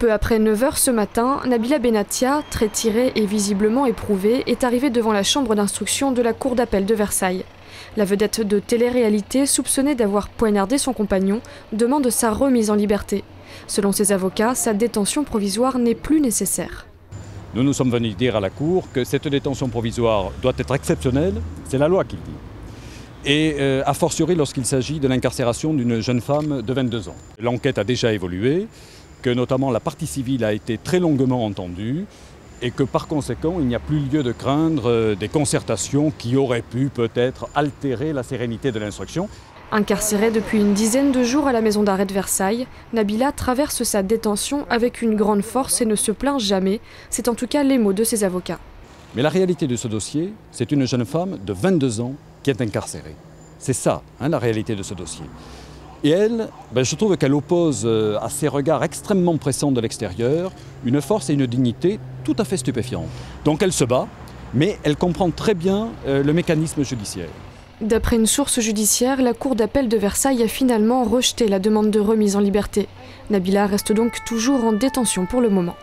Peu après 9 h ce matin, Nabila Benattia, très tirée et visiblement éprouvée, est arrivée devant la chambre d'instruction de la cour d'appel de Versailles. La vedette de télé-réalité, soupçonnée d'avoir poignardé son compagnon, demande sa remise en liberté. Selon ses avocats, sa détention provisoire n'est plus nécessaire. Nous sommes venus dire à la Cour que cette détention provisoire doit être exceptionnelle, c'est la loi qui le dit. Et a fortiori lorsqu'il s'agit de l'incarcération d'une jeune femme de 22 ans. L'enquête a déjà évolué, que notamment la partie civile a été très longuement entendue et que par conséquent il n'y a plus lieu de craindre des concertations qui auraient pu peut-être altérer la sérénité de l'instruction. Incarcérée depuis une dizaine de jours à la maison d'arrêt de Versailles, Nabila traverse sa détention avec une grande force et ne se plaint jamais. C'est en tout cas les mots de ses avocats. Mais la réalité de ce dossier, c'est une jeune femme de 22 ans qui est incarcérée. C'est ça, la réalité de ce dossier. Et elle, je trouve qu'elle oppose à ces regards extrêmement pressants de l'extérieur une force et une dignité tout à fait stupéfiantes. Donc elle se bat, mais elle comprend très bien le mécanisme judiciaire. D'après une source judiciaire, la cour d'appel de Versailles a finalement rejeté la demande de remise en liberté. Nabila reste donc toujours en détention pour le moment.